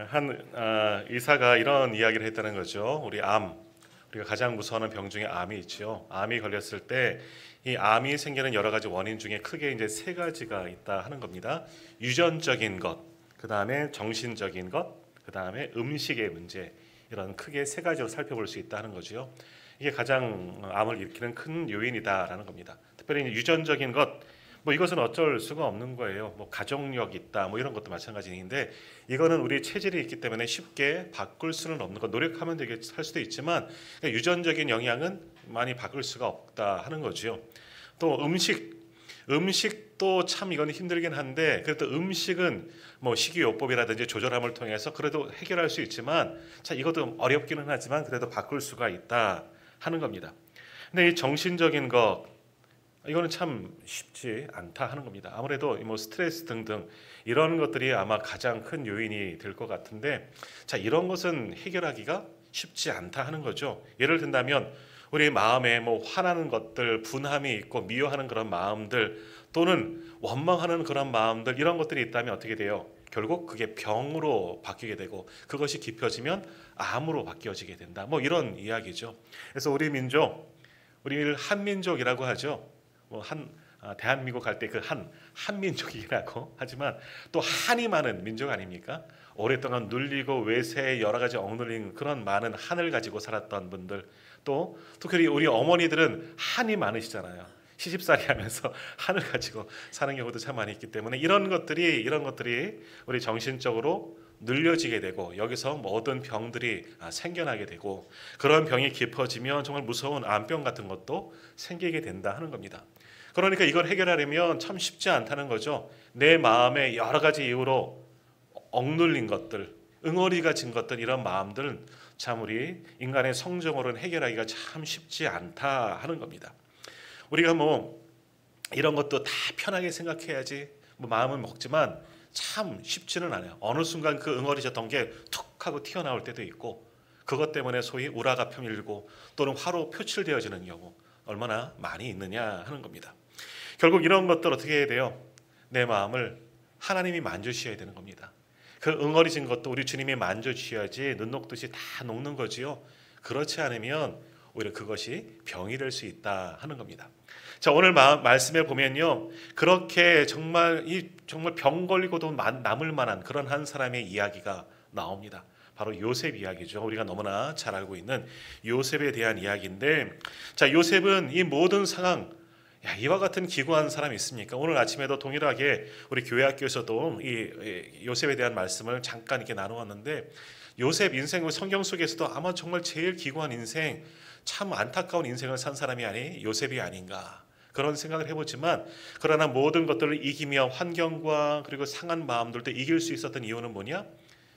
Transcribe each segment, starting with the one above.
한 의사가 이런 이야기를 했다는 거죠. 우리가 가장 무서워하는 병 중에 암이 있죠. 암이 걸렸을 때 이 암이 생기는 여러 가지 원인 중에 크게 이제 세 가지가 있다 하는 겁니다. 유전적인 것, 그 다음에 정신적인 것, 그 다음에 음식의 문제, 이런 크게 세 가지로 살펴볼 수 있다 하는 거죠. 이게 가장 암을 일으키는 큰 요인이다라는 겁니다. 특별히 유전적인 것, 이것은 어쩔 수가 없는 거예요. 가족력 있다, 이런 것도 마찬가지인데 이거는 우리 체질이 있기 때문에 쉽게 바꿀 수는 없는 거. 노력하면 되게 할 수도 있지만 유전적인 영향은 많이 바꿀 수가 없다 하는 거죠. 또 음식도 참 이건 힘들긴 한데 그래도 음식은 식이요법이라든지 조절함을 통해서 그래도 해결할 수 있지만 참 이것도 어렵기는 하지만 그래도 바꿀 수가 있다 하는 겁니다. 근데 이 정신적인 것 이거는 참 쉽지 않다 하는 겁니다. 아무래도 스트레스 등등 이런 것들이 아마 가장 큰 요인이 될 것 같은데, 자, 이런 것은 해결하기가 쉽지 않다 하는 거죠. 예를 든다면 우리 마음에 화나는 것들, 분함이 있고 미워하는 그런 마음들 또는 원망하는 그런 마음들, 이런 것들이 있다면 어떻게 돼요? 결국 그게 병으로 바뀌게 되고 그것이 깊어지면 암으로 바뀌어지게 된다. 이런 이야기죠. 그래서 우리를 한민족이라고 하죠. 대한민국 할 때 그 한민족이라고 하지만 또 한이 많은 민족 아닙니까? 오랫동안 눌리고 외세에 여러 가지 억눌린 그런 많은 한을 가지고 살았던 분들, 또 특히 우리 어머니들은 한이 많으시잖아요. 시집살이 하면서 한을 가지고 사는 경우도 참 많이 있기 때문에 이런 것들이 우리 정신적으로 눌려지게 되고 여기서 모든 병들이 생겨나게 되고 그런 병이 깊어지면 정말 무서운 암병 같은 것도 생기게 된다 하는 겁니다. 그러니까 이걸 해결하려면 참 쉽지 않다는 거죠. 내 마음에 여러 가지 이유로 억눌린 것들, 응어리가 진 것들, 이런 마음들은 참 우리 인간의 성정으로는 해결하기가 참 쉽지 않다 하는 겁니다. 우리가 이런 것도 다 편하게 생각해야지 마음은 먹지만 참 쉽지는 않아요. 어느 순간 그 응어리졌던 게 툭 하고 튀어나올 때도 있고 그것 때문에 소위 우라가 펴밀고 또는 화로 표출되어지는 경우 얼마나 많이 있느냐 하는 겁니다. 결국 이런 것들 어떻게 해야 돼요? 내 마음을 하나님이 만져주셔야 되는 겁니다. 그 응어리진 것도 우리 주님이 만져주셔야지 눈 녹듯이 다 녹는 거지요. 그렇지 않으면 오히려 그것이 병이 될 수 있다 하는 겁니다. 자, 오늘 말씀에 보면요, 그렇게 정말 병 걸리고도 남을 만한 그런 한 사람의 이야기가 나옵니다. 바로 요셉 이야기죠. 우리가 너무나 잘 알고 있는 요셉에 대한 이야기인데, 자, 요셉은 이 모든 상황, 이와 같은 기구한 사람이 있습니까? 오늘 아침에도 동일하게 우리 교회 학교에서도 이 요셉에 대한 말씀을 잠깐 이렇게 나누었는데, 요셉 인생 성경 속에서도 아마 정말 제일 기구한 인생, 참 안타까운 인생을 산 사람이 요셉이 아닌가 그런 생각을 해보지만, 그러나 모든 것들을 이기며 환경과 그리고 상한 마음들도 이길 수 있었던 이유는 뭐냐?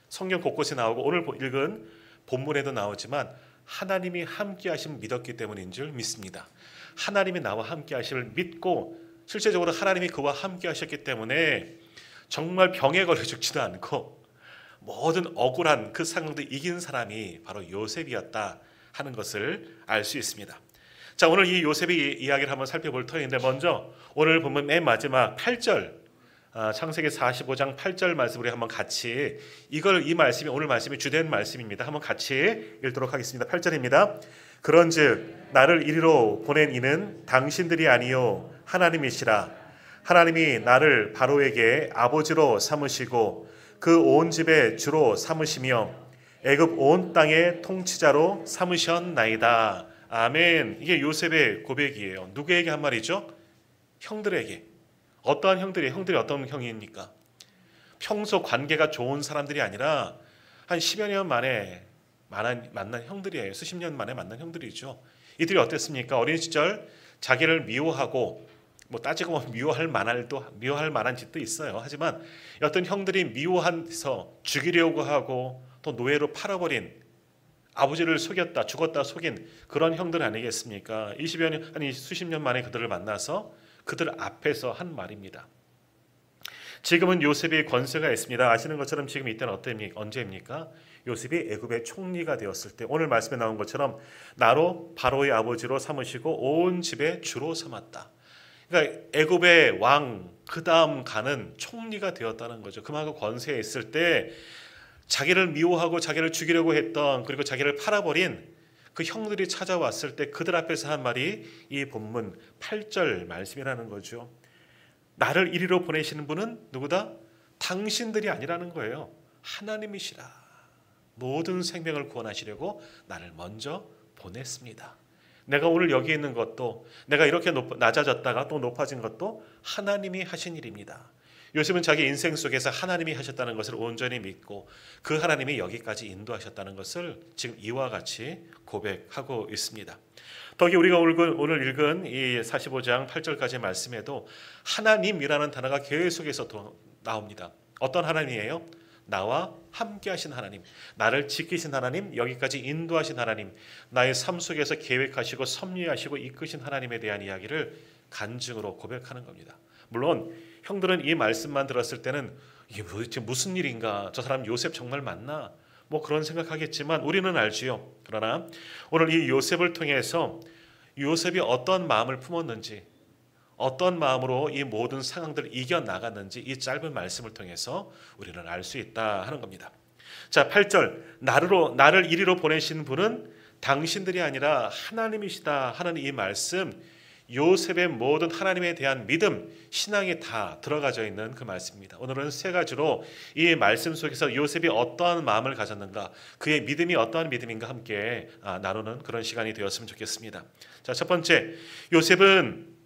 성경 곳곳에 나오고 오늘 읽은 본문에도 나오지만 하나님이 함께 하심을 믿었기 때문인 줄 믿습니다. 하나님이 나와 함께 하심을 믿고 실제적으로 하나님이 그와 함께 하셨기 때문에 정말 병에 걸려 죽지도 않고 모든 억울한 그 상황도 이긴 사람이 바로 요셉이었다 하는 것을 알 수 있습니다. 자, 오늘 이 요셉의 이야기를 한번 살펴볼 터인데, 먼저 오늘 보면 맨 마지막 8절, 창세기 45장 8절 말씀 우리 한번 같이 이 말씀이 오늘 말씀이 주된 말씀입니다. 한번 같이 읽도록 하겠습니다. 8절입니다. 그런즉 나를 이리로 보낸 이는 당신들이 아니요 하나님이시라. 하나님이 나를 바로에게 아버지로 삼으시고 그 온 집의 주로 삼으시며 애굽 온 땅의 통치자로 삼으셨나이다. 아멘. 이게 요셉의 고백이에요. 누구에게 한 말이죠? 형들에게. 어떠한 형들이 어떤 형입니까? 평소 관계가 좋은 사람들이 아니라 한 10여 년 만에 만난 형들이에요. 수십 년 만에 만난 형들이죠. 이들이 어땠습니까? 어린 시절 자기를 미워하고 따지고 보면 미워할 만한 짓도 있어요. 하지만 어떤 형들이 미워해서 죽이려고 하고 또 노예로 팔아버린, 아버지를 속였다, 죽었다 속인 그런 형들 아니겠습니까? 20여 년, 아니 수십 년 만에 그들을 만나서 그들 앞에서 한 말입니다. 지금은 요셉이 권세가 있습니다. 아시는 것처럼 지금 이때는 언제입니까? 요셉이 애굽의 총리가 되었을 때, 오늘 말씀에 나온 것처럼 나로 바로의 아버지로 삼으시고 온 집의 주로 삼았다. 그러니까 애굽의 왕, 그 다음 가는 총리가 되었다는 거죠. 그만큼 권세에 있을 때 자기를 미워하고 자기를 죽이려고 했던, 그리고 자기를 팔아버린 그 형들이 찾아왔을 때 그들 앞에서 한 말이 이 본문 8절 말씀이라는 거죠. 나를 이리로 보내시는 분은 누구다? 당신들이 아니라는 거예요. 하나님이시라. 모든 생명을 구원하시려고 나를 먼저 보냈습니다. 내가 오늘 여기 있는 것도, 내가 이렇게 낮아졌다가 또 높아진 것도 하나님이 하신 일입니다. 요셉은 자기 인생 속에서 하나님이 하셨다는 것을 온전히 믿고 그 하나님이 여기까지 인도하셨다는 것을 지금 이와 같이 고백하고 있습니다. 더욱이 우리가 오늘 읽은 이 45장 8절까지의 말씀에도 하나님이라는 단어가 계속해서 나옵니다. 어떤 하나님이에요? 나와 함께 하신 하나님, 나를 지키신 하나님, 여기까지 인도하신 하나님, 나의 삶 속에서 계획하시고 섭리하시고 이끄신 하나님에 대한 이야기를 간증으로 고백하는 겁니다. 물론 형들은 이 말씀만 들었을 때는 이게 도대체 무슨 일인가, 저 사람 요셉 정말 맞나, 뭐 그런 생각하겠지만 우리는 알지요. 그러나 오늘 이 요셉을 통해서 요셉이 어떤 마음을 품었는지, 어떤 마음으로 이 모든 상황들을 이겨나갔는지 이 짧은 말씀을 통해서 우리는 알 수 있다 하는 겁니다. 자, 8절 나를 이리로 보내신 분은 당신들이 아니라 하나님이시다 하는 이 말씀, 요셉의 모든 하나님에 대한 믿음, 신앙이 다 들어가져 있는 그 말씀입니다. 오늘은 세 가지로 이 말씀 속에서 요셉이 어떠한 마음을 가졌는가, 그의 믿음이 어떠한 믿음인가 함께 나누는 그런 시간이 되었으면 좋겠습니다. 자, 첫 번째, 요셉은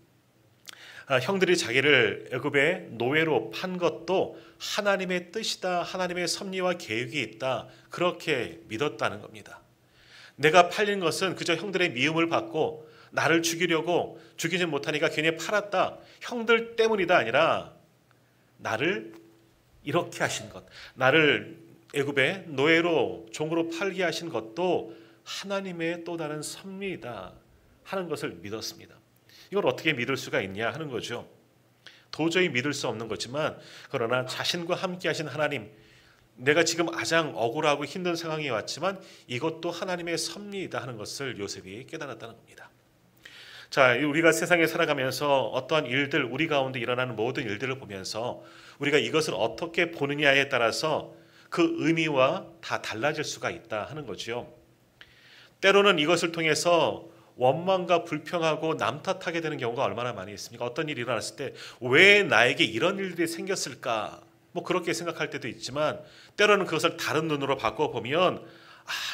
형들이 자기를 애굽의 노예로 판 것도 하나님의 뜻이다, 하나님의 섭리와 계획이 있다, 그렇게 믿었다는 겁니다. 내가 팔린 것은 그저 형들의 미움을 받고 나를 죽이려고 죽이지 못하니까 괜히 팔았다, 형들 때문이다 아니라 나를 이렇게 하신 것, 나를 애굽의 노예로 종으로 팔게 하신 것도 하나님의 또 다른 섭리이다 하는 것을 믿었습니다. 이걸 어떻게 믿을 수가 있냐 하는 거죠. 도저히 믿을 수 없는 거지만 그러나 자신과 함께 하신 하나님, 내가 지금 가장 억울하고 힘든 상황이 왔지만 이것도 하나님의 섭리이다 하는 것을 요셉이 깨달았다는 겁니다. 자, 우리가 세상에 살아가면서 어떠한 일들, 우리 가운데 일어나는 모든 일들을 보면서 우리가 이것을 어떻게 보느냐에 따라서 그 의미와 다 달라질 수가 있다 하는 거죠. 때로는 이것을 통해서 원망과 불평하고 남 탓하게 되는 경우가 얼마나 많이 있습니까? 어떤 일이 일어났을 때 왜 나에게 이런 일들이 생겼을까? 뭐 그렇게 생각할 때도 있지만 때로는 그것을 다른 눈으로 바꿔보면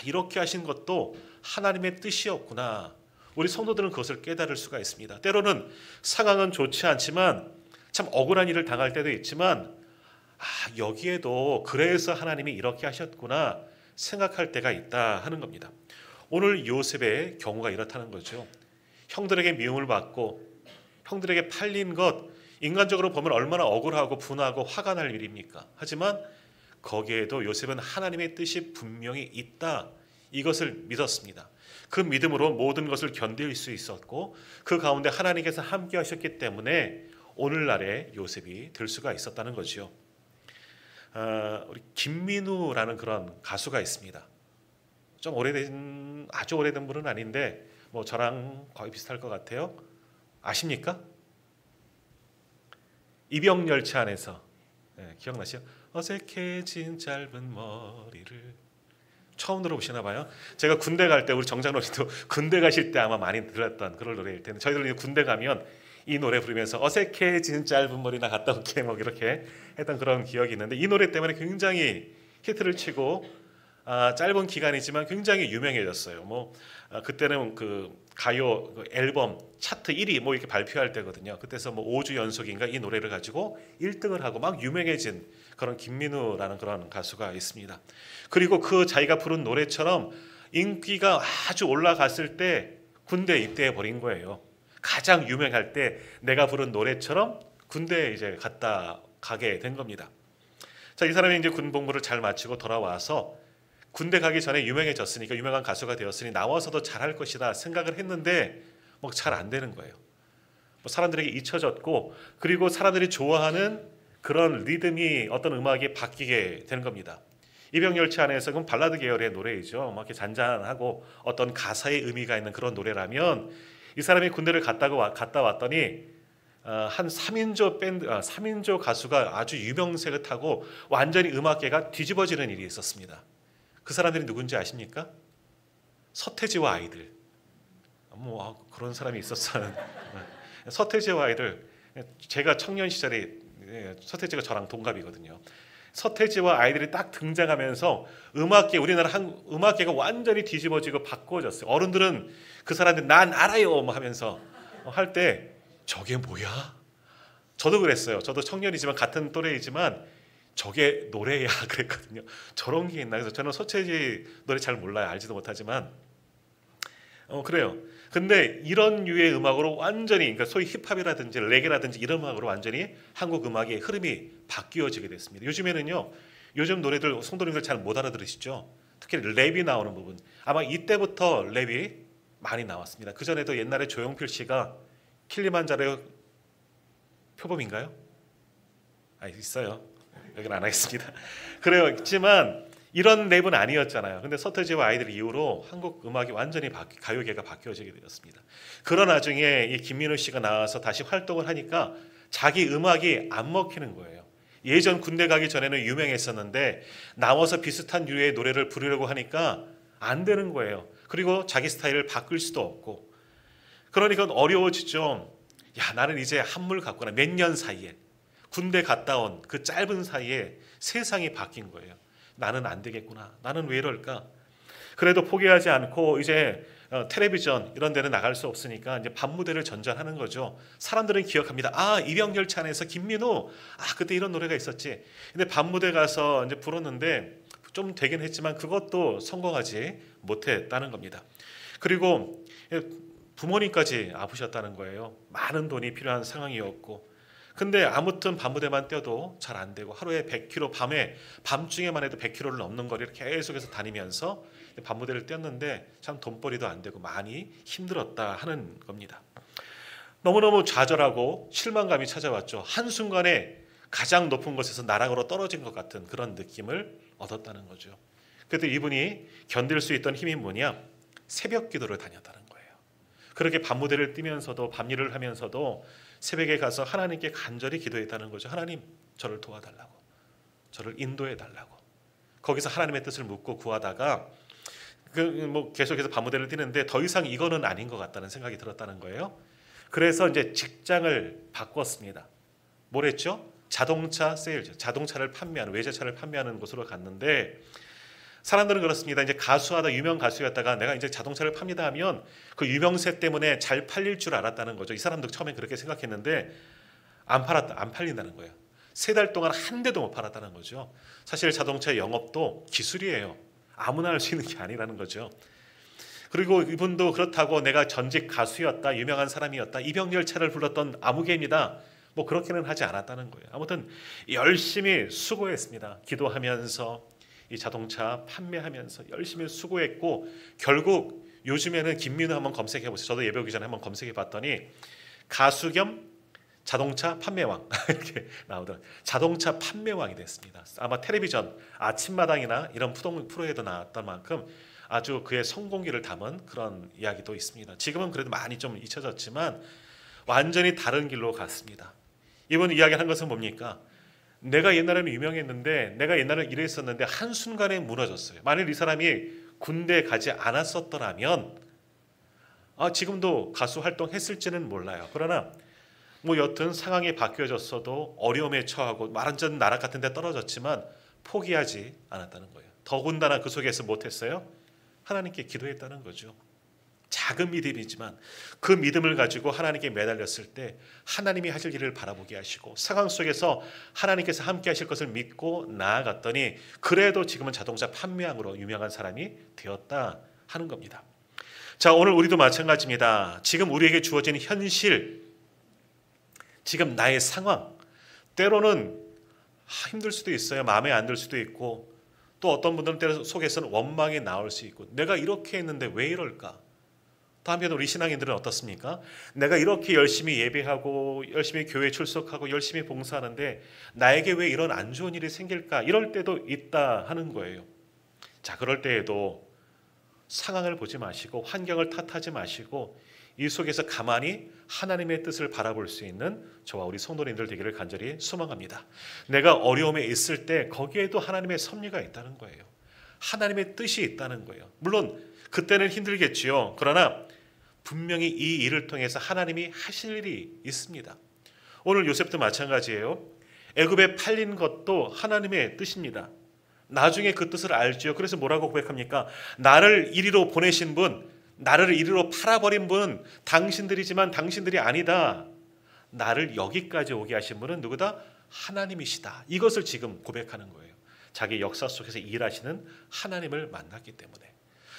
이렇게 하신 것도 하나님의 뜻이었구나. 우리 성도들은 그것을 깨달을 수가 있습니다. 때로는 상황은 좋지 않지만 참 억울한 일을 당할 때도 있지만 여기에도 그래서 하나님이 이렇게 하셨구나 생각할 때가 있다 하는 겁니다. 오늘 요셉의 경우가 이렇다는 거죠. 형들에게 미움을 받고 형들에게 팔린 것, 인간적으로 보면 얼마나 억울하고 분하고 화가 날 일입니까? 하지만 거기에도 요셉은 하나님의 뜻이 분명히 있다, 이것을 믿었습니다. 그 믿음으로 모든 것을 견딜 수 있었고 그 가운데 하나님께서 함께 하셨기 때문에 오늘날의 요셉이 될 수가 있었다는 거죠. 우리 김민우라는 그런 가수가 있습니다. 좀 아주 오래된 분은 아닌데 뭐 저랑 거의 비슷할 것 같아요. 아십니까? 이병열차 안에서 기억나시죠? 어색해진 짧은 머리를 처음 들어보시나 봐요. 제가 군대 갈 때 우리 정장로님도 군대 가실 때 아마 많이 들었던 그런 노래일 텐데 저희들은 군대 가면 이 노래 부르면서 어색해진 짧은 머리 나 갔다 올게 뭐 이렇게 했던 그런 기억이 있는데 이 노래 때문에 굉장히 히트를 치고 짧은 기간이지만 굉장히 유명해졌어요. 뭐 그때는 그 가요 앨범 차트 1위 뭐 이렇게 발표할 때거든요. 그때서 뭐 5주 연속인가 이 노래를 가지고 1등을 하고 막 유명해진 그런 김민우라는 그런 가수가 있습니다. 그리고 그 자기가 부른 노래처럼 인기가 아주 올라갔을 때 군대에 입대해 버린 거예요. 가장 유명할 때 내가 부른 노래처럼 군대에 이제 갔다 가게 된 겁니다. 자, 이 사람이 이제 군복무를 잘 마치고 돌아와서 군대 가기 전에 유명해졌으니까 유명한 가수가 되었으니 나와서도 잘할 것이다 생각을 했는데 뭐 잘 안 되는 거예요. 뭐 사람들에게 잊혀졌고 그리고 사람들이 좋아하는 그런 리듬이 어떤 음악이 바뀌게 되는 겁니다. 이병열차 안에서 그건 발라드 계열의 노래이죠. 막 이렇게 잔잔하고 어떤 가사의 의미가 있는 그런 노래라면 이 사람이 군대를 갔다 왔더니 한 3인조 밴드, 3인조 가수가 아주 유명세를 타고 완전히 음악계가 뒤집어지는 일이 있었습니다. 그 사람들이 누군지 아십니까? 서태지와 아이들. 그런 사람이 있었어요. 서태지와 아이들. 제가 청년 시절에 서태지가 저랑 동갑이거든요. 서태지와 아이들이 딱 등장하면서 우리나라 음악계가 완전히 뒤집어지고 바꿔졌어요. 어른들은 그 사람들 난 알아요 하면서 할 때 저게 뭐야? 저도 그랬어요. 저도 청년이지만 같은 또래이지만 저게 노래야 그랬거든요. 저런 게 있나? 그래서 저는 서태지 노래 잘 몰라요. 알지도 못하지만 그래요. 근데 이런 류의 음악으로 완전히, 그러니까 소위 힙합이라든지 레게라든지 이런 음악으로 완전히 한국 음악의 흐름이 바뀌어지게 됐습니다. 요즘에는요, 요즘 노래들 성도님들 잘 못 알아들으시죠? 특히 랩이 나오는 부분. 아마 이때부터 랩이 많이 나왔습니다. 그 전에도 옛날에 조용필 씨가 킬리만자로 표범인가요? 있어요. 여기는 안 하겠습니다. 그래요. 있지만 이런 랩은 아니었잖아요. 근데 서태지와 아이들 이후로 한국 음악이 완전히 가요계가 바뀌어지게 되었습니다. 그런 와중에 이 김민우 씨가 나와서 다시 활동을 하니까 자기 음악이 안 먹히는 거예요. 예전 군대 가기 전에는 유명했었는데 나와서 비슷한 류의 노래를 부르려고 하니까 안 되는 거예요. 그리고 자기 스타일을 바꿀 수도 없고. 그러니까 어려워지죠. 나는 이제 한물 같구나. 몇 년 사이에. 군대 갔다 온 그 짧은 사이에 세상이 바뀐 거예요. 나는 안 되겠구나. 나는 왜 이럴까? 그래도 포기하지 않고 이제 텔레비전 이런 데는 나갈 수 없으니까 이제 밤무대를 전전하는 거죠. 사람들은 기억합니다. 이병열차 안에서 김민우, 그때 이런 노래가 있었지. 근데 밤무대 가서 이제 불었는데 좀 되긴 했지만 그것도 성공하지 못했다는 겁니다. 그리고 부모님까지 아프셨다는 거예요. 많은 돈이 필요한 상황이었고. 근데 아무튼 밤무대만 뛰어도 잘 안 되고 하루에 100km 밤중에만 해도 100km를 넘는 거리를 계속해서 다니면서 밤무대를 뛰었는데 참 돈벌이도 안 되고 많이 힘들었다 하는 겁니다. 너무너무 좌절하고 실망감이 찾아왔죠. 한순간에 가장 높은 곳에서 나락으로 떨어진 것 같은 그런 느낌을 얻었다는 거죠. 그때 이분이 견딜 수 있던 힘이 뭐냐? 새벽 기도를 다녔다는 거예요. 그렇게 밤무대를 뛰면서도 밤일을 하면서도 새벽에 가서 하나님께 간절히 기도했다는 거죠. 하나님, 저를 도와달라고, 저를 인도해달라고. 거기서 하나님의 뜻을 묻고 구하다가 계속해서 밤무대를 뛰는데 더 이상 이거는 아닌 것 같다는 생각이 들었다는 거예요. 그래서 이제 직장을 바꿨습니다. 뭘 했죠? 자동차 세일즈, 자동차를 판매하는, 외제차를 판매하는 곳으로 갔는데 사람들은 그렇습니다. 이제 유명 가수였다가 내가 이제 자동차를 팝니다 하면 그 유명세 때문에 잘 팔릴 줄 알았다는 거죠. 이 사람도 처음에 그렇게 생각했는데 안 팔린다는 거예요. 3달 동안 한 대도 못 팔았다는 거죠. 사실 자동차 영업도 기술이에요. 아무나 할 수 있는 게 아니라는 거죠. 그리고 이분도 그렇다고 내가 전직 가수였다, 유명한 사람이었다, 이병열차를 불렀던 아무개입니다. 그렇게는 하지 않았다는 거예요. 아무튼 열심히 수고했습니다. 기도하면서 이 자동차 판매하면서 열심히 수고했고 결국 요즘에는 김민우 한번 검색해 보세요. 저도 예배 오기 전에 한번 검색해 봤더니 가수 겸 자동차 판매왕 이렇게 나오더라고요. 자동차 판매왕이 됐습니다. 아마 텔레비전 아침마당이나 이런 프로에도 나왔던 만큼 아주 그의 성공기를 담은 그런 이야기도 있습니다. 지금은 그래도 많이 좀 잊혀졌지만 완전히 다른 길로 갔습니다. 이번 이야기하는 것은 뭡니까? 내가 옛날에는 유명했는데 내가 옛날에 이랬었는데 한순간에 무너졌어요. 만일 이 사람이 군대 가지 않았었더라면 지금도 가수 활동했을지는 몰라요. 그러나 여튼 상황이 바뀌어졌어도 어려움에 처하고 완전 나락 같은 데 떨어졌지만 포기하지 않았다는 거예요. 더군다나 그 속에서 못했어요? 하나님께 기도했다는 거죠. 작은 믿음이지만 그 믿음을 가지고 하나님께 매달렸을 때 하나님이 하실 일을 바라보게 하시고 상황 속에서 하나님께서 함께 하실 것을 믿고 나아갔더니 그래도 지금은 자동차 판매왕으로 유명한 사람이 되었다 하는 겁니다. 자, 오늘 우리도 마찬가지입니다. 지금 우리에게 주어진 현실, 지금 나의 상황, 때로는 힘들 수도 있어요. 마음에 안 들 수도 있고 또 어떤 분들은 때로 속에서는 원망이 나올 수 있고 내가 이렇게 했는데 왜 이럴까? 또 한편 우리 신앙인들은 어떻습니까? 내가 이렇게 열심히 예배하고 열심히 교회 출석하고 열심히 봉사하는데 나에게 왜 이런 안 좋은 일이 생길까? 이럴 때도 있다 하는 거예요. 자, 그럴 때에도 상황을 보지 마시고 환경을 탓하지 마시고 이 속에서 가만히 하나님의 뜻을 바라볼 수 있는 저와 우리 성도님들 되기를 간절히 소망합니다. 내가 어려움에 있을 때 거기에도 하나님의 섭리가 있다는 거예요. 하나님의 뜻이 있다는 거예요. 물론 그때는 힘들겠지요. 그러나 분명히 이 일을 통해서 하나님이 하실 일이 있습니다. 오늘 요셉도 마찬가지예요. 애굽에 팔린 것도 하나님의 뜻입니다. 나중에 그 뜻을 알지요. 그래서 뭐라고 고백합니까? 나를 이리로 보내신 분, 나를 이리로 팔아버린 분은 당신들이지만 당신들이 아니다. 나를 여기까지 오게 하신 분은 누구다? 하나님이시다. 이것을 지금 고백하는 거예요. 자기 역사 속에서 일하시는 하나님을 만났기 때문에.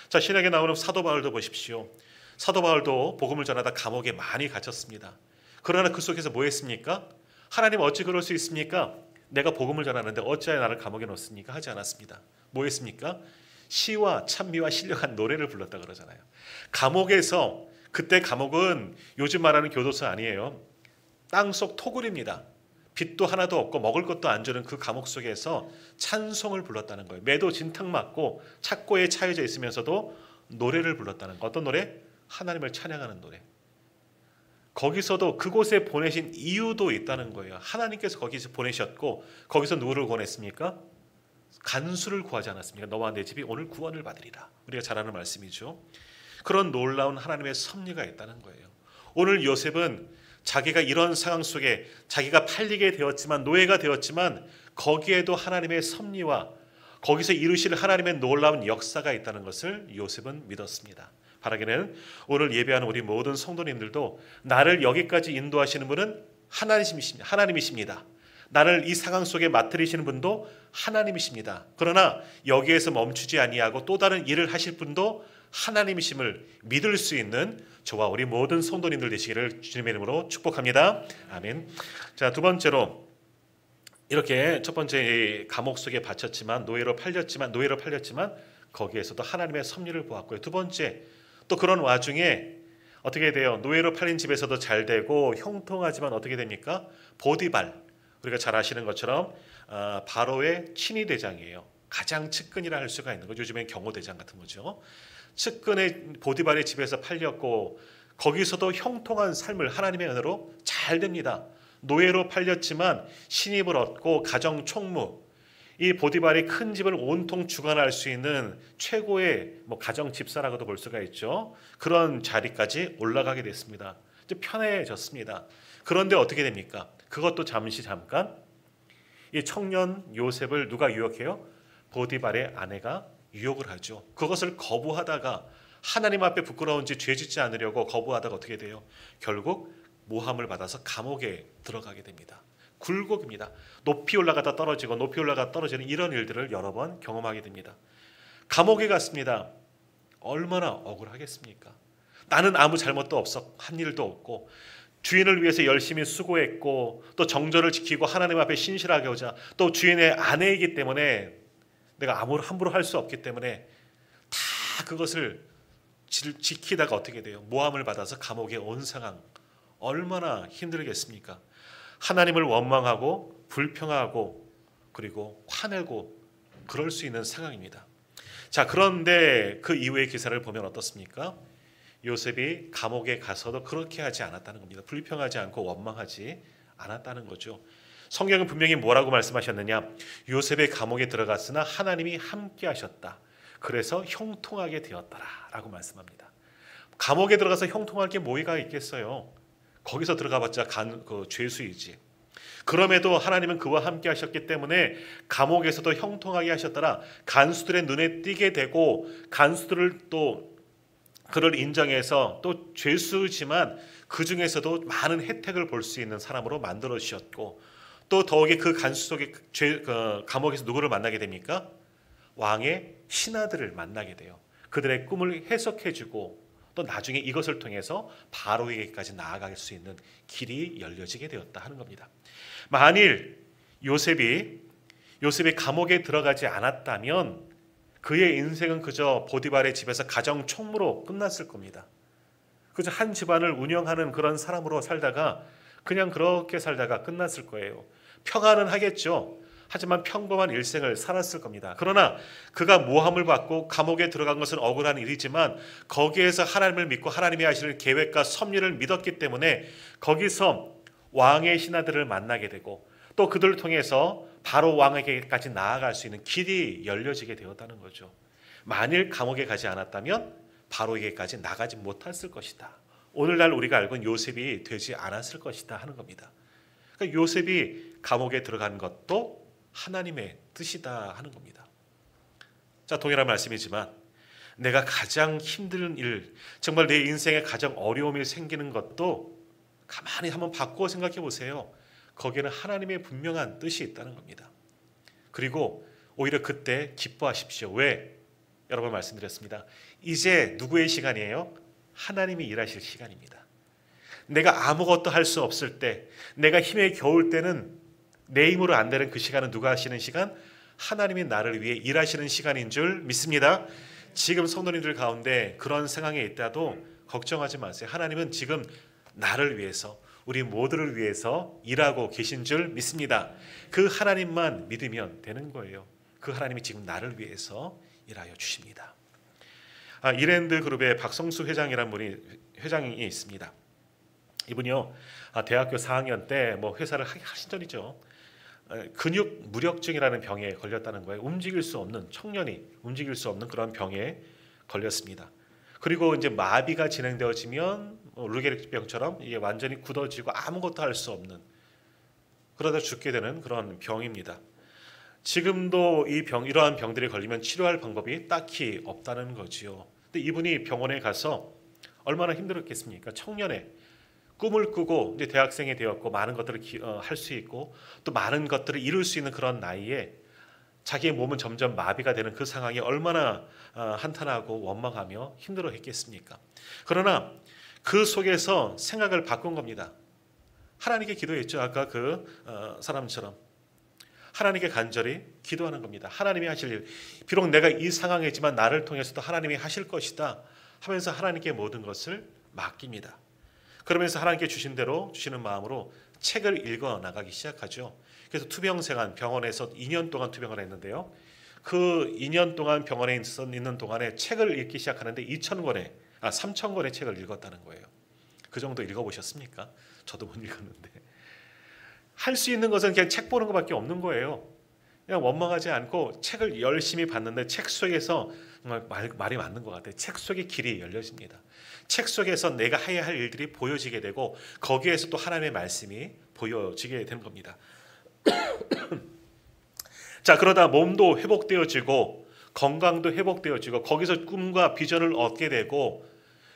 자, 신약에 나오는 사도 바울도 보십시오. 사도 바울도 복음을 전하다 감옥에 많이 갇혔습니다. 그러나 그 속에서 뭐 했습니까? 하나님 어찌 그럴 수 있습니까? 내가 복음을 전하는데 어찌하여 나를 감옥에 넣습니까? 하지 않았습니다. 뭐 했습니까? 시와 찬미와 신령한 노래를 불렀다 그러잖아요. 감옥에서, 그때 감옥은 요즘 말하는 교도소 아니에요. 땅속 토굴입니다. 빛도 하나도 없고 먹을 것도 안 주는 그 감옥 속에서 찬송을 불렀다는 거예요. 매도 진탕 맞고 착고에 차여져 있으면서도 노래를 불렀다는 거. 어떤 노래? 하나님을 찬양하는 노래. 거기서도 그곳에 보내신 이유도 있다는 거예요. 하나님께서 거기서 보내셨고 거기서 누구를 보냈습니까? 간수를 구하지 않았습니까? 너와 내 집이 오늘 구원을 받으리라. 우리가 잘 아는 말씀이죠. 그런 놀라운 하나님의 섭리가 있다는 거예요. 오늘 요셉은 자기가 이런 상황 속에 자기가 팔리게 되었지만, 노예가 되었지만 거기에도 하나님의 섭리와 거기서 이루실 하나님의 놀라운 역사가 있다는 것을 요셉은 믿었습니다. 바라기는 오늘 예배하는 우리 모든 성도님들도 나를 여기까지 인도하시는 분은 하나님이십니다. 나를 이 상황 속에 맡으시는 분도 하나님이십니다. 그러나 여기에서 멈추지 아니하고 또 다른 일을 하실 분도 하나님이심을 믿을 수 있는 저와 우리 모든 성도님들 되시기를 주님의 이름으로 축복합니다. 아멘. 자, 두 번째로, 이렇게 첫 번째 감옥 속에 갇혔지만 노예로 팔렸지만 거기에서도 하나님의 섭리를 보았고요. 두 번째, 또 그런 와중에 어떻게 돼요? 노예로 팔린 집에서도 잘 되고 형통하지만 어떻게 됩니까? 보디발, 우리가 잘 아시는 것처럼 바로의 친위 대장이에요. 가장 측근이라 할 수가 있는 거죠. 요즘엔 경호대장 같은 거죠. 측근의 보디발의 집에서 팔렸고 거기서도 형통한 삶을 하나님의 은혜로 잘 됩니다. 노예로 팔렸지만 신입을 얻고 가정 총무, 이 보디발이 큰 집을 온통 주관할 수 있는 최고의 가정 집사라고도 볼 수가 있죠. 그런 자리까지 올라가게 됐습니다. 이제 편해졌습니다. 그런데 어떻게 됩니까? 그것도 잠깐 이 청년 요셉을 누가 유혹해요? 보디발의 아내가 유혹을 하죠. 그것을 거부하다가 하나님 앞에 부끄러운지 죄짓지 않으려고 거부하다가 어떻게 돼요? 결국 모함을 받아서 감옥에 들어가게 됩니다. 굴곡입니다. 높이 올라가다 떨어지고 높이 올라가다 떨어지는 이런 일들을 여러 번 경험하게 됩니다. 감옥에 갔습니다. 얼마나 억울하겠습니까? 나는 아무 잘못도 없어, 한 일도 없고 주인을 위해서 열심히 수고했고 또 정절을 지키고 하나님 앞에 신실하게 오자, 또 주인의 아내이기 때문에 내가 함부로 할 수 없기 때문에 다 그것을 지키다가 어떻게 돼요? 모함을 받아서 감옥에 온 상황, 얼마나 힘들겠습니까? 하나님을 원망하고 불평하고 그리고 화내고 그럴 수 있는 상황입니다. 자, 그런데 그 이후의 기사를 보면 어떻습니까? 요셉이 감옥에 가서도 그렇게 하지 않았다는 겁니다. 불평하지 않고 원망하지 않았다는 거죠. 성경은 분명히 뭐라고 말씀하셨느냐? 요셉의 감옥에 들어갔으나 하나님이 함께 하셨다. 그래서 형통하게 되었더라 라고 말씀합니다. 감옥에 들어가서 형통할 게 뭐가 있겠어요? 거기서 들어가봤자 죄수이지. 그럼에도 하나님은 그와 함께 하셨기 때문에 감옥에서도 형통하게 하셨더라. 간수들의 눈에 띄게 되고 간수들을 또 그를 인정해서 또 죄수지만 그 중에서도 많은 혜택을 볼 수 있는 사람으로 만들어 주셨고, 또 더욱이 그 간수 속에 감옥에서 누구를 만나게 됩니까? 왕의 신하들을 만나게 돼요. 그들의 꿈을 해석해주고 또 나중에 이것을 통해서 바로에게까지 나아갈 수 있는 길이 열려지게 되었다 하는 겁니다. 만일 요셉이 감옥에 들어가지 않았다면 그의 인생은 그저 보디발의 집에서 가정 총무로 끝났을 겁니다. 그저 한 집안을 운영하는 그런 사람으로 살다가 그냥 그렇게 살다가 끝났을 거예요. 평안은 하겠죠. 하지만 평범한 일생을 살았을 겁니다. 그러나 그가 모함을 받고 감옥에 들어간 것은 억울한 일이지만 거기에서 하나님을 믿고 하나님이 하시는 계획과 섭리를 믿었기 때문에 거기서 왕의 신하들을 만나게 되고 또 그들을 통해서 바로 왕에게까지 나아갈 수 있는 길이 열려지게 되었다는 거죠. 만일 감옥에 가지 않았다면 바로에게까지 나가지 못했을 것이다. 오늘날 우리가 알고 있는 요셉이 되지 않았을 것이다 하는 겁니다. 그러니까 요셉이 감옥에 들어간 것도 하나님의 뜻이다 하는 겁니다. 자, 동일한 말씀이지만 내가 가장 힘든 일, 정말 내 인생에 가장 어려움이 생기는 것도 가만히 한번 바꾸어 생각해 보세요. 거기에는 하나님의 분명한 뜻이 있다는 겁니다. 그리고 오히려 그때 기뻐하십시오. 왜? 여러 번 말씀드렸습니다. 이제 누구의 시간이에요? 하나님이 일하실 시간입니다. 내가 아무것도 할 수 없을 때, 내가 힘에 겨울 때는 내 힘으로 안 되는 그 시간은 누가 하시는 시간? 하나님이 나를 위해 일하시는 시간인 줄 믿습니다. 지금 성도님들 가운데 그런 상황에 있다도 걱정하지 마세요. 하나님은 지금 나를 위해서, 우리 모두를 위해서 일하고 계신 줄 믿습니다. 그 하나님만 믿으면 되는 거예요. 그 하나님이 지금 나를 위해서 일하여 주십니다. 이랜드 그룹의 박성수 회장이라는 회장이 있습니다. 이분이요, 대학교 4학년 때 회사를 하신 전이죠. 근육 무력증이라는 병에 걸렸다는 거예요. 움직일 수 없는, 청년이 움직일 수 없는 그런 병에 걸렸습니다. 그리고 이제 마비가 진행되어지면 루게릭병처럼 이게 완전히 굳어지고 아무것도 할 수 없는, 그러다 죽게 되는 그런 병입니다. 지금도 이러한 병들이 걸리면 치료할 방법이 딱히 없다는 거지요. 근데 이분이 병원에 가서 얼마나 힘들었겠습니까? 청년의 꿈을 꾸고 이제 대학생이 되었고 많은 것들을 할 수 있고 또 많은 것들을 이룰 수 있는 그런 나이에 자기의 몸은 점점 마비가 되는 그 상황이 얼마나 한탄하고 원망하며 힘들어했겠습니까? 그러나 그 속에서 생각을 바꾼 겁니다. 하나님께 기도했죠. 아까 그 사람처럼 하나님께 간절히 기도하는 겁니다. 하나님이 하실 일, 비록 내가 이 상황이지만 나를 통해서도 하나님이 하실 것이다 하면서 하나님께 모든 것을 맡깁니다. 그러면서 하나님께 주신 대로 주시는 마음으로 책을 읽어 나가기 시작하죠. 그래서 투병생활, 병원에서 2년 동안 투병을 했는데요. 그 2년 동안 병원에 있는 동안에 책을 읽기 시작하는데 3,000권의 책을 읽었다는 거예요. 그 정도 읽어보셨습니까? 저도 못 읽었는데. 할 수 있는 것은 그냥 책 보는 것밖에 없는 거예요. 그냥 원망하지 않고 책을 열심히 봤는데 책 속에서 정말 말이 맞는 것 같아요. 책 속의 길이 열려집니다. 책 속에서 내가 해야 할 일들이 보여지게 되고 거기에서 또 하나님의 말씀이 보여지게 되는 겁니다. 자, 그러다 몸도 회복되어지고 건강도 회복되어지고 거기서 꿈과 비전을 얻게 되고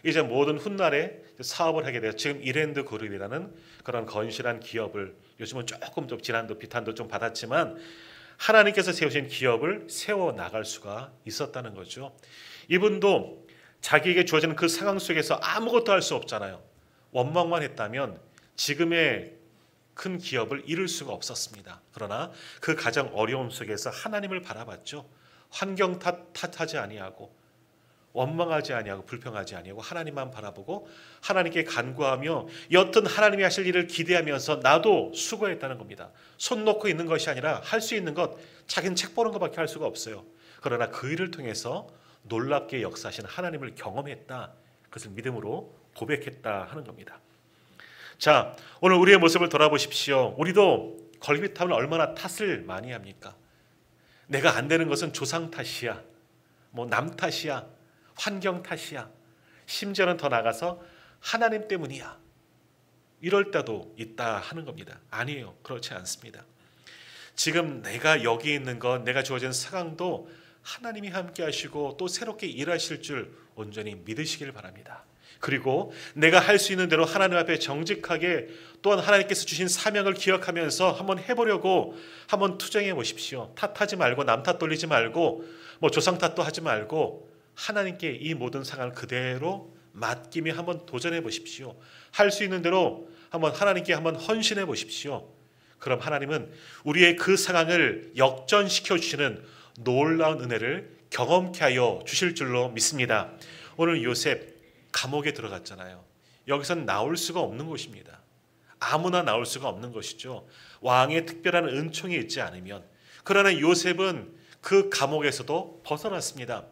이제 모든 훗날에 사업을 하게 돼요. 지금 이랜드 그룹이라는 그런 건실한 기업을 요즘은 조금 좀 지난도 비탄도 좀 받았지만 하나님께서 세우신 기업을 세워 나갈 수가 있었다는 거죠. 이분도 자기에게 주어지는 그 상황 속에서 아무것도 할 수 없잖아요. 원망만 했다면 지금의 큰 기업을 이룰 수가 없었습니다. 그러나 그 가장 어려움 속에서 하나님을 바라봤죠. 환경 탓하지 아니하고 원망하지 아니하고 불평하지 아니하고 하나님만 바라보고 하나님께 간구하며 여튼 하나님이 하실 일을 기대하면서 나도 수고했다는 겁니다. 손 놓고 있는 것이 아니라 할 수 있는 것, 자기는 책 보는 것밖에 할 수가 없어요. 그러나 그 일을 통해서 놀랍게 역사하시는 하나님을 경험했다. 그것을 믿음으로 고백했다 하는 겁니다. 자, 오늘 우리의 모습을 돌아보십시오. 우리도 걸핏하면 얼마나 탓을 많이 합니까? 내가 안 되는 것은 조상 탓이야, 남 탓이야, 환경 탓이야, 심지어는 더 나가서 하나님 때문이야, 이럴 때도 있다 하는 겁니다. 아니에요. 그렇지 않습니다. 지금 내가 여기 있는 것, 내가 주어진 상황도 하나님이 함께 하시고 또 새롭게 일하실 줄 온전히 믿으시길 바랍니다. 그리고 내가 할 수 있는 대로 하나님 앞에 정직하게 또한 하나님께서 주신 사명을 기억하면서 한번 해보려고 한번 투쟁해 보십시오. 탓하지 말고 남 탓 돌리지 말고 조상 탓도 하지 말고 하나님께 이 모든 상황을 그대로 맡기며 한번 도전해 보십시오. 할 수 있는 대로 한번 하나님께 한번 헌신해 보십시오. 그럼 하나님은 우리의 그 상황을 역전시켜 주시는 놀라운 은혜를 경험케 하여 주실 줄로 믿습니다. 오늘 요셉 감옥에 들어갔잖아요. 여기서는 나올 수가 없는 곳입니다. 아무나 나올 수가 없는 것이죠. 왕의 특별한 은총이 있지 않으면, 그러나 요셉은 그 감옥에서도 벗어났습니다.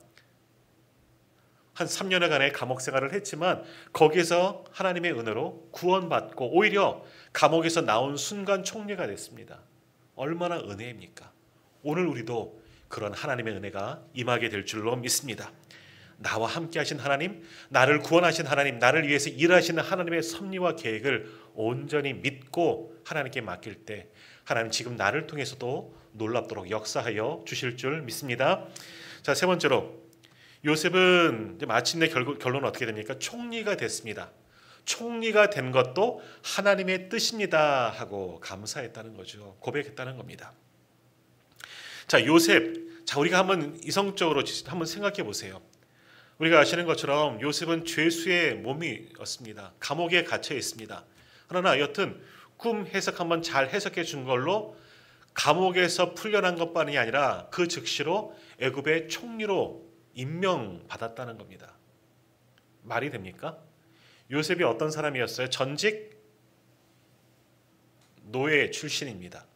한 3년여간의 감옥 생활을 했지만 거기서 하나님의 은혜로 구원받고 오히려 감옥에서 나온 순간 총리가 됐습니다. 얼마나 은혜입니까? 오늘 우리도 그런 하나님의 은혜가 임하게 될 줄로 믿습니다. 나와 함께 하신 하나님, 나를 구원하신 하나님, 나를 위해서 일하시는 하나님의 섭리와 계획을 온전히 믿고 하나님께 맡길 때 하나님 지금 나를 통해서도 놀랍도록 역사하여 주실 줄 믿습니다. 자, 세 번째로 요셉은 이제 마침내 결론은 어떻게 됩니까? 총리가 됐습니다. 총리가 된 것도 하나님의 뜻입니다 하고 감사했다는 거죠. 고백했다는 겁니다. 자, 요셉. 자, 우리가 한번 이성적으로 한번 생각해 보세요. 우리가 아시는 것처럼 요셉은 죄수의 몸이었습니다. 감옥에 갇혀 있습니다. 그러나 여튼 꿈 해석 한번 잘 해석해 준 걸로 감옥에서 풀려난 것만이 아니라 그 즉시로 애굽의 총리로 임명받았다는 겁니다. 말이 됩니까? 요셉이 어떤 사람이었어요? 전직 노예 출신입니다.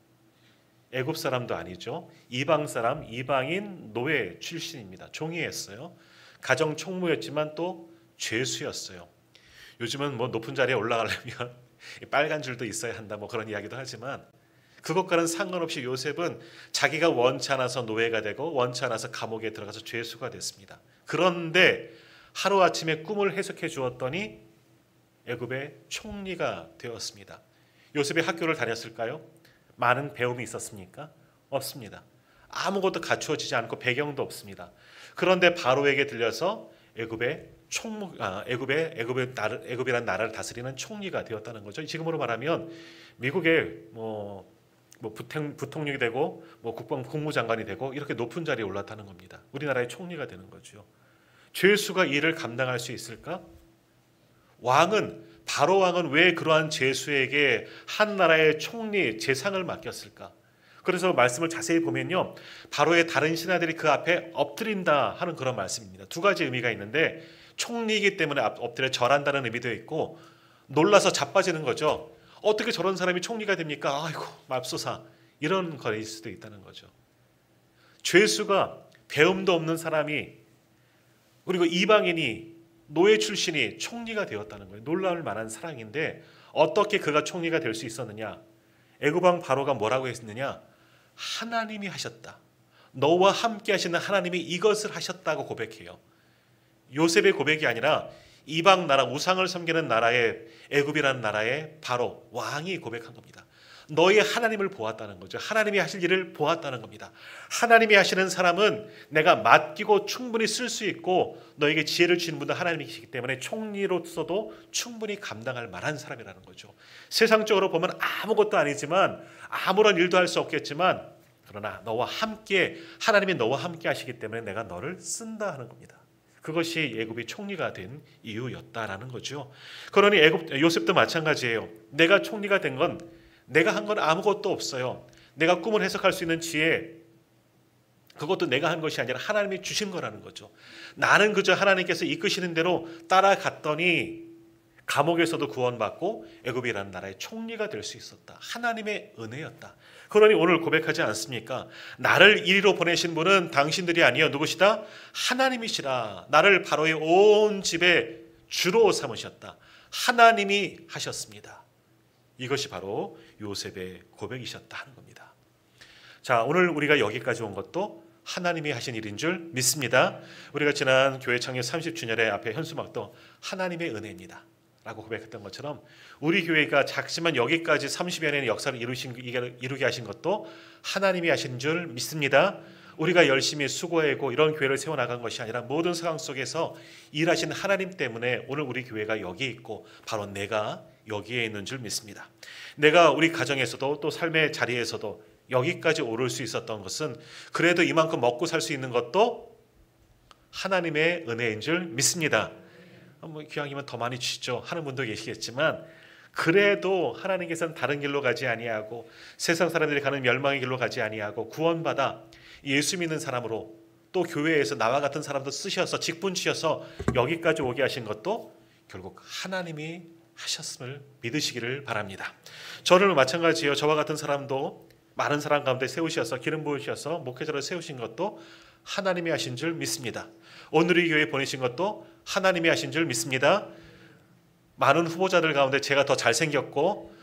애굽 사람도 아니죠. 이방 사람, 이방인 노예 출신입니다. 종이했어요. 가정 총무였지만 또 죄수였어요. 요즘은 뭐 높은 자리에 올라가려면 빨간 줄도 있어야 한다 뭐 그런 이야기도 하지만 그것과는 상관없이 요셉은 자기가 원치 않아서 노예가 되고 원치 않아서 감옥에 들어가서 죄수가 됐습니다. 그런데 하루아침에 꿈을 해석해 주었더니 애굽의 총리가 되었습니다. 요셉이 학교를 다녔을까요? 많은 배움이 있었습니까? 없습니다. 아무것도 갖추어지지 않고 배경도 없습니다. 그런데 바로에게 들려서 애굽이란 나라를 다스리는 총리가 되었다는 거죠. 지금으로 말하면 미국의 부통령이 되고 국무장관이 되고 이렇게 높은 자리에 올라타는 겁니다. 우리나라의 총리가 되는 거죠. 죄수가 이를 감당할 수 있을까? 바로 왕은 왜 그러한 죄수에게 한 나라의 총리 재상을 맡겼을까? 그래서 말씀을 자세히 보면요, 바로의 다른 신하들이 그 앞에 엎드린다 하는 그런 말씀입니다. 두 가지 의미가 있는데 총리이기 때문에 엎드려 절한다는 의미도 있고 놀라서 자빠지는 거죠. 어떻게 저런 사람이 총리가 됩니까? 아이고 맙소사, 이런 거일 수도 있다는 거죠. 죄수가 배움도 없는 사람이 그리고 이방인이 노예 출신이 총리가 되었다는 거예요. 놀라울 만한 사랑인데 어떻게 그가 총리가 될 수 있었느냐? 애굽 왕 바로가 뭐라고 했느냐? 하나님이 하셨다. 너와 함께 하시는 하나님이 이것을 하셨다고 고백해요. 요셉의 고백이 아니라 이방 나라, 우상을 섬기는 나라의 애굽이라는 나라의 바로 왕이 고백한 겁니다. 너희 하나님을 보았다는 거죠. 하나님이 하실 일을 보았다는 겁니다. 하나님이 하시는 사람은 내가 맡기고 충분히 쓸 수 있고 너에게 지혜를 주시는 분도 하나님이시기 때문에 총리로서도 충분히 감당할 만한 사람이라는 거죠. 세상적으로 보면 아무것도 아니지만 아무런 일도 할 수 없겠지만 그러나 너와 함께 하나님이 너와 함께 하시기 때문에 내가 너를 쓴다 하는 겁니다. 그것이 애굽이 총리가 된 이유였다라는 거죠. 그러니 요셉도 마찬가지예요. 내가 총리가 된 건 내가 한 건 아무것도 없어요. 내가 꿈을 해석할 수 있는 지혜, 그것도 내가 한 것이 아니라 하나님이 주신 거라는 거죠. 나는 그저 하나님께서 이끄시는 대로 따라갔더니 감옥에서도 구원받고 애굽이라는 나라의 총리가 될 수 있었다. 하나님의 은혜였다. 그러니 오늘 고백하지 않습니까? 나를 이리로 보내신 분은 당신들이 아니여 누구시다? 하나님이시라. 나를 바로의 온 집에 주로 삼으셨다. 하나님이 하셨습니다. 이것이 바로 요셉의 고백이셨다 하는 겁니다. 자, 오늘 우리가 여기까지 온 것도 하나님이 하신 일인 줄 믿습니다. 우리가 지난 교회 창립 30주년의 앞에 현수막도 하나님의 은혜입니다 라고 고백했던 것처럼 우리 교회가 작지만 여기까지 30여 년의 역사를 이루게 하신 것도 하나님이 하신 줄 믿습니다. 우리가 열심히 수고하고 이런 교회를 세워나간 것이 아니라 모든 상황 속에서 일하신 하나님 때문에 오늘 우리 교회가 여기 있고 바로 내가 여기에 있는 줄 믿습니다. 내가 우리 가정에서도 또 삶의 자리에서도 여기까지 오를 수 있었던 것은 그래도 이만큼 먹고 살 수 있는 것도 하나님의 은혜인 줄 믿습니다. 기왕이면 더 많이 주시죠 하는 분도 계시겠지만 그래도 하나님께서는 다른 길로 가지 아니하고 세상 사람들이 가는 멸망의 길로 가지 아니하고 구원받아 예수 믿는 사람으로 또 교회에서 나와 같은 사람도 쓰셔서 직분 주셔서 여기까지 오게 하신 것도 결국 하나님이 하셨음을 믿으시기를 바랍니다. 저는 마찬가지예요. 저와 같은 사람도 많은 사람 가운데 세우셔서 기름 부으셔서 목회자로 세우신 것도 하나님이 하신 줄 믿습니다. 오늘의 교회 보내신 것도 하나님이 하신 줄 믿습니다. 많은 후보자들 가운데 제가 더 잘생겼고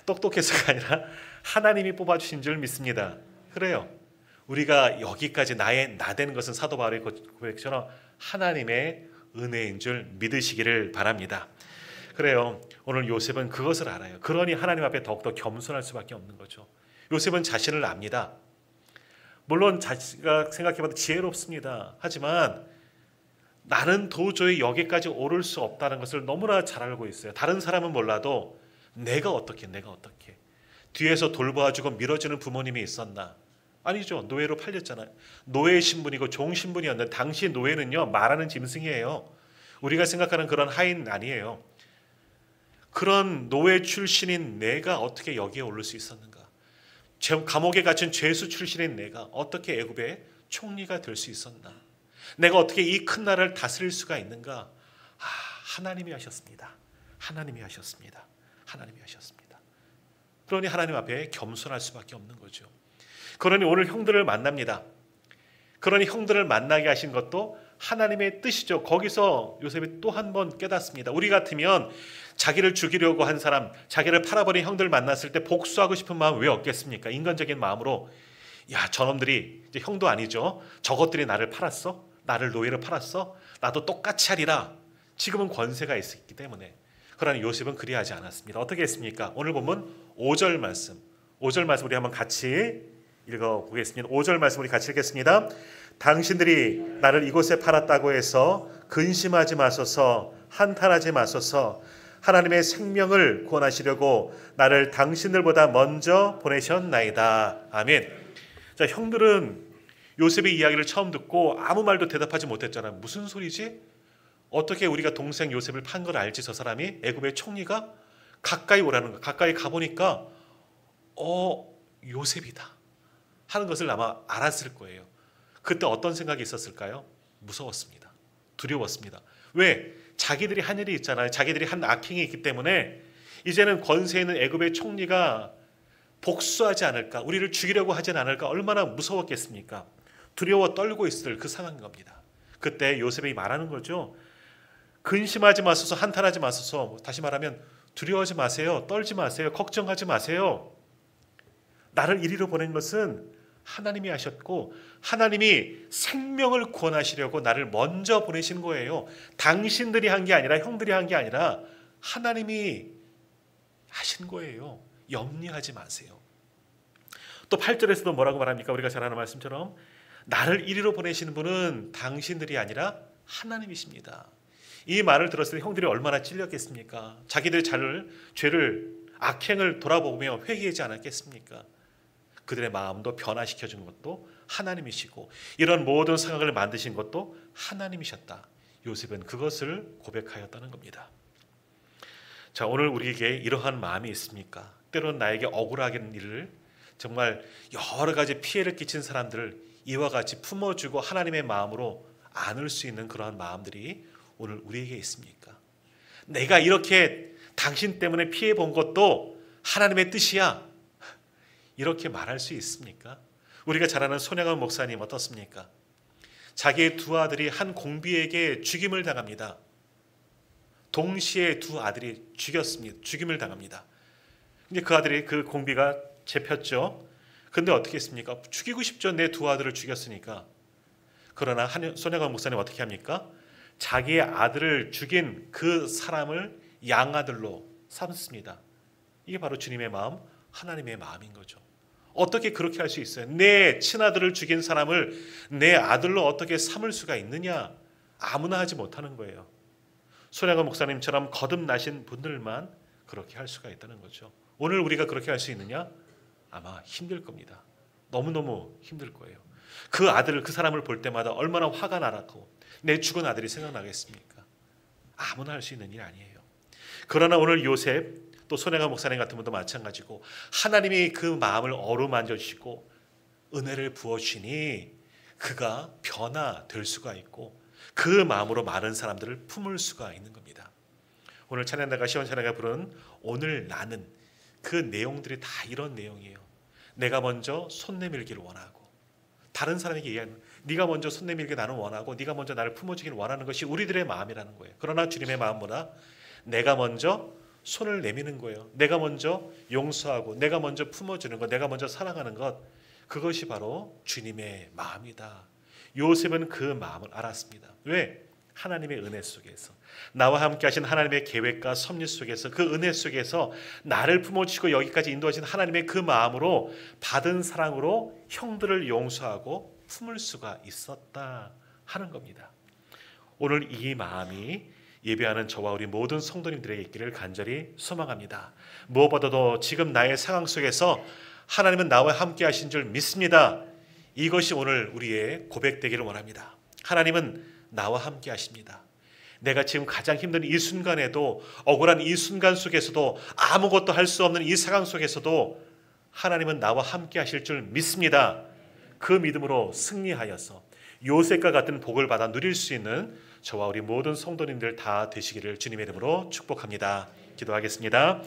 똑똑해서가 아니라 하나님이 뽑아주신 줄 믿습니다. 그래요. 우리가 여기까지 나된 것은 사도 바울의 고백처럼 하나님의 은혜인 줄 믿으시기를 바랍니다. 그래요. 오늘 요셉은 그것을 알아요. 그러니 하나님 앞에 더욱더 겸손할 수밖에 없는 거죠. 요셉은 자신을 압니다. 물론 자기가 생각해봐도 지혜롭습니다. 하지만 나는 도저히 여기까지 오를 수 없다는 것을 너무나 잘 알고 있어요. 다른 사람은 몰라도 내가 어떻게 뒤에서 돌봐주고 밀어주는 부모님이 있었나? 아니죠. 노예로 팔렸잖아요. 노예 신분이고 종 신분이었는데 당시 노예는요 말하는 짐승이에요. 우리가 생각하는 그런 하인 아니에요. 그런 노예 출신인 내가 어떻게 여기에 오를 수 있었는가? 감옥에 갇힌 죄수 출신인 내가 어떻게 애굽의 총리가 될 수 있었나? 내가 어떻게 이 큰 나라를 다스릴 수가 있는가? 하나님이 하셨습니다. 하나님이 하셨습니다. 하나님이 하셨습니다. 그러니 하나님 앞에 겸손할 수밖에 없는 거죠. 그러니 오늘 형들을 만납니다. 그러니 형들을 만나게 하신 것도 하나님의 뜻이죠. 거기서 요셉이 또 한 번 깨닫습니다. 우리 같으면 자기를 죽이려고 한 사람, 자기를 팔아버린 형들 만났을 때 복수하고 싶은 마음 왜 없겠습니까? 인간적인 마음으로 저놈들이 이제 형도 아니죠. 저것들이 나를 팔았어? 나를 노예로 팔았어? 나도 똑같이 하리라. 지금은 권세가 있었기 때문에. 그러나 요셉은 그리하지 않았습니다. 어떻게 했습니까? 오늘 보면 5절 말씀 우리 한번 같이 읽어보겠습니다. 5절 말씀 우리 같이 읽겠습니다. 당신들이 나를 이곳에 팔았다고 해서 근심하지 마소서, 한탄하지 마소서. 하나님의 생명을 구원하시려고 나를 당신들보다 먼저 보내셨나이다. 아멘. 자, 형들은 요셉의 이야기를 처음 듣고 아무 말도 대답하지 못했잖아요. 무슨 소리지? 어떻게 우리가 동생 요셉을 판 걸 알지? 저 사람이 애굽의 총리가 가까이 오라는 거. 가까이 가보니까 요셉이다 하는 것을 아마 알았을 거예요. 그때 어떤 생각이 있었을까요? 무서웠습니다. 두려웠습니다. 왜? 자기들이 한 일이 있잖아요. 자기들이 한 악행이 있기 때문에 이제는 권세 있는 애굽의 총리가 복수하지 않을까, 우리를 죽이려고 하진 않을까, 얼마나 무서웠겠습니까? 두려워 떨고 있을 그 상황인 겁니다. 그때 요셉이 말하는 거죠. 근심하지 마소서, 한탄하지 마소서. 다시 말하면 두려워하지 마세요. 떨지 마세요. 걱정하지 마세요. 나를 이리로 보낸 것은 하나님이 하셨고 하나님이 생명을 구원하시려고 나를 먼저 보내신 거예요. 당신들이 한 게 아니라, 형들이 한 게 아니라 하나님이 하신 거예요. 염려하지 마세요. 또 8절에서도 뭐라고 말합니까? 우리가 잘 아는 말씀처럼 나를 이리로 보내시는 분은 당신들이 아니라 하나님이십니다. 이 말을 들었을 때 형들이 얼마나 찔렸겠습니까? 자기들 죄를, 악행을 돌아보며 회개하지 않았겠습니까? 그들의 마음도 변화시켜준 것도 하나님이시고 이런 모든 상황을 만드신 것도 하나님이셨다. 요셉은 그것을 고백하였다는 겁니다. 자, 오늘 우리에게 이러한 마음이 있습니까? 때로는 나에게 억울하게 일을, 정말 여러 가지 피해를 끼친 사람들을 이와 같이 품어주고 하나님의 마음으로 안을 수 있는 그러한 마음들이 오늘 우리에게 있습니까? 내가 이렇게 당신 때문에 피해 본 것도 하나님의 뜻이야. 이렇게 말할 수 있습니까? 우리가 잘 아는 손양원 목사님 어떻습니까? 자기의 두 아들이 한 공비에게 죽임을 당합니다. 동시에 두 아들이 죽임을 당합니다. 이제 그 아들이, 그 공비가 잡혔죠. 근데 어떻게 했습니까? 죽이고 싶죠. 내 두 아들을 죽였으니까. 그러나 손양원 목사님 어떻게 합니까? 자기의 아들을 죽인 그 사람을 양아들로 삼습니다. 이게 바로 주님의 마음, 하나님의 마음인 거죠. 어떻게 그렇게 할 수 있어요? 내 친아들을 죽인 사람을 내 아들로 어떻게 삼을 수가 있느냐? 아무나 하지 못하는 거예요. 손양원 목사님처럼 거듭나신 분들만 그렇게 할 수가 있다는 거죠. 오늘 우리가 그렇게 할 수 있느냐? 아마 힘들 겁니다. 너무너무 힘들 거예요. 그 아들을, 그 사람을 볼 때마다 얼마나 화가 나라고 내 죽은 아들이 생각나겠습니까? 아무나 할 수 있는 일이 아니에요. 그러나 오늘 요셉, 또 손양원 목사님 같은 분도 마찬가지고 하나님이 그 마음을 어루만져 주시고 은혜를 부어주시니 그가 변화될 수가 있고 그 마음으로 많은 사람들을 품을 수가 있는 겁니다. 오늘 찬양가가 시원찬양가 부른 오늘 나는, 그 내용들이 다 이런 내용이에요. 내가 먼저 손 내밀기를 원하고, 다른 사람에게 얘기하는, 네가 먼저 손 내밀게 나는 원하고 네가 먼저 나를 품어주기를 원하는 것이 우리들의 마음이라는 거예요. 그러나 주님의 마음보다 내가 먼저 손을 내미는 거예요. 내가 먼저 용서하고 내가 먼저 품어주는 것, 내가 먼저 사랑하는 것, 그것이 바로 주님의 마음이다. 요셉은 그 마음을 알았습니다. 왜? 하나님의 은혜 속에서, 나와 함께 하신 하나님의 계획과 섭리 속에서, 그 은혜 속에서 나를 품어주시고 여기까지 인도하신 하나님의 그 마음으로 받은 사랑으로 형들을 용서하고 품을 수가 있었다 하는 겁니다. 오늘 이 마음이 예배하는 저와 우리 모든 성도님들에게 있기를 간절히 소망합니다. 무엇보다도 지금 나의 상황 속에서 하나님은 나와 함께 하신 줄 믿습니다. 이것이 오늘 우리의 고백되기를 원합니다. 하나님은 나와 함께 하십니다. 내가 지금 가장 힘든 이 순간에도, 억울한 이 순간 속에서도, 아무것도 할 수 없는 이 상황 속에서도 하나님은 나와 함께 하실 줄 믿습니다. 그 믿음으로 승리하여서 요셉과 같은 복을 받아 누릴 수 있는 저와 우리 모든 성도님들 다 되시기를 주님의 이름으로 축복합니다. 기도하겠습니다.